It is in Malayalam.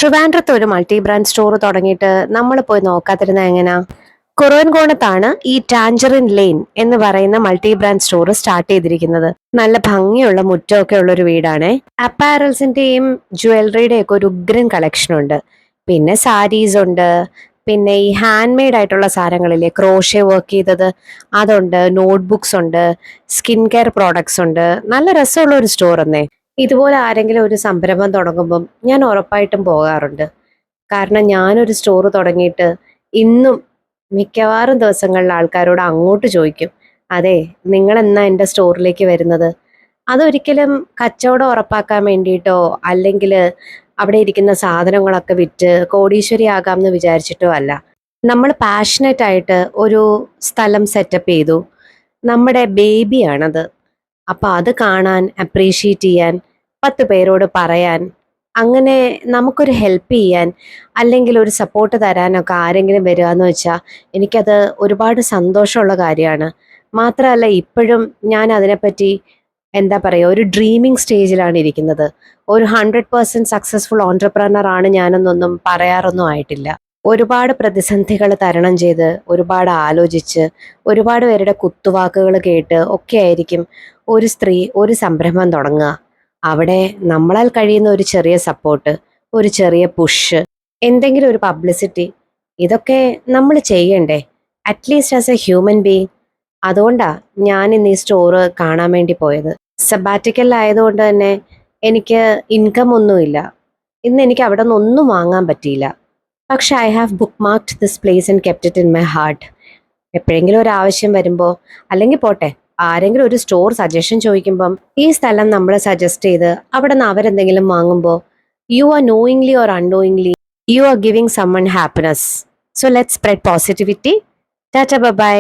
ട്രിവാൻഡ്രത്ത് ഒരു മൾട്ടി ബ്രാൻഡ് സ്റ്റോർ തുടങ്ങിയിട്ട് നമ്മൾ പോയി നോക്കാതിരുന്ന എങ്ങനെയാ? കുറവൻകോണത്താണ് ഈ ടാഞ്ചറിൻ ലെയിൻ എന്ന് പറയുന്ന മൾട്ടി ബ്രാൻഡ് സ്റ്റോർ സ്റ്റാർട്ട് ചെയ്തിരിക്കുന്നത്. നല്ല ഭംഗിയുള്ള മുറ്റമൊക്കെ ഉള്ള ഒരു വീടാണ്. അപ്പാരൽസിന്റെയും ജ്വല്ലറിയുടെ ഒക്കെ ഒരു ഉഗ്രൻ കളക്ഷൻ ഉണ്ട്. പിന്നെ സാരീസ് ഉണ്ട്. പിന്നെ ഈ ഹാൻഡ് മെയ്ഡ് ആയിട്ടുള്ള സാധനങ്ങളില്ലേ, ക്രോഷേ വർക്ക് ചെയ്തത്, അതുണ്ട്. നോട്ട്ബുക്സ് ഉണ്ട്. സ്കിൻ കെയർ പ്രോഡക്ട്സ് ഉണ്ട്. നല്ല രസമുള്ള ഒരു സ്റ്റോർ എന്നേ. ഇതുപോലെ ആരെങ്കിലും ഒരു സംരംഭം തുടങ്ങുമ്പം ഞാൻ ഉറപ്പായിട്ടും പോകാറുണ്ട്. കാരണം ഞാനൊരു സ്റ്റോർ തുടങ്ങിയിട്ട് ഇന്നും മിക്കവാറും ദിവസങ്ങളിൽ ആൾക്കാരോട് അങ്ങോട്ട് ചോദിക്കും, അതെ, നിങ്ങൾ എന്നാ എൻ്റെ സ്റ്റോറിലേക്ക് വരുന്നത്? അതൊരിക്കലും കച്ചവടം ഉറപ്പാക്കാൻ വേണ്ടിയിട്ടോ അല്ലെങ്കിൽ അവിടെ ഇരിക്കുന്ന സാധനങ്ങളൊക്കെ വിറ്റ് കോടീശ്വരി ആകാം എന്ന് വിചാരിച്ചിട്ടോ അല്ല. നമ്മൾ പാഷനറ്റ് ആയിട്ട് ഒരു സ്ഥലം സെറ്റപ്പ് ചെയ്തു. നമ്മുടെ ബേബിയാണത്. അപ്പൊ അത് കാണാൻ, അപ്രീഷിയേറ്റ് ചെയ്യാൻ, 10 പേരോട് പറയാൻ, അങ്ങനെ നമുക്കൊരു ഹെൽപ്പ് ചെയ്യാൻ അല്ലെങ്കിൽ ഒരു സപ്പോർട്ട് തരാനൊക്കെ ആരെങ്കിലും വരിക എന്ന് വെച്ചാൽ എനിക്കത് ഒരുപാട് സന്തോഷമുള്ള കാര്യമാണ്. മാത്രമല്ല ഇപ്പോഴും ഞാൻ അതിനെപ്പറ്റി എന്താ പറയുക, ഒരു ഡ്രീമിങ് സ്റ്റേജിലാണ് ഇരിക്കുന്നത്. ഒരു 100% സക്സസ്ഫുൾ ഓൺടർപ്രണർ ആണ് ഞാനെന്നൊന്നും പറയാറൊന്നും ആയിട്ടില്ല. ഒരുപാട് പ്രതിസന്ധികൾ തരണം ചെയ്ത്, ഒരുപാട് ആലോചിച്ച്, ഒരുപാട് പേരുടെ കുത്തുവാക്കുകൾ കേട്ട് ഒക്കെ ആയിരിക്കും ഒരു സ്ത്രീ ഒരു സംരംഭം തുടങ്ങുക. അവിടെ നമ്മളാൽ കഴിയുന്ന ഒരു ചെറിയ സപ്പോർട്ട്, ഒരു ചെറിയ പുഷ്, എന്തെങ്കിലും ഒരു പബ്ലിസിറ്റി, ഇതൊക്കെ നമ്മൾ ചെയ്യണ്ടേ, at least as A human being. അതുകൊണ്ടാ ഞാൻ ഇന്ന് ഈ സ്റ്റോറ് കാണാൻ വേണ്ടി പോയത്. സബാറ്റിക്കൽ ആയതുകൊണ്ട് തന്നെ എനിക്ക് ഇൻകം ഒന്നുമില്ല. ഇന്ന് എനിക്ക് അവിടെ നിന്ന് ഒന്നും വാങ്ങാൻ പറ്റിയില്ല. പക്ഷെ I have book marked this place and kept it in my heart. എപ്പോഴെങ്കിലും ഒരു ആവശ്യം വരുമ്പോൾ, അല്ലെങ്കിൽ പോട്ടെ, ആരെങ്കിലും ഒരു സ്റ്റോർ സജഷൻ ചോദിക്കുമ്പം ഈ സ്ഥലം നമ്മൾ സജസ്റ്റ് ചെയ്ത് അവിടെ നിന്ന് അവരെന്തെങ്കിലും വാങ്ങുമ്പോൾ you are knowingly or unknowingly you are giving some happiness. So let's spread positivity. Tata, by.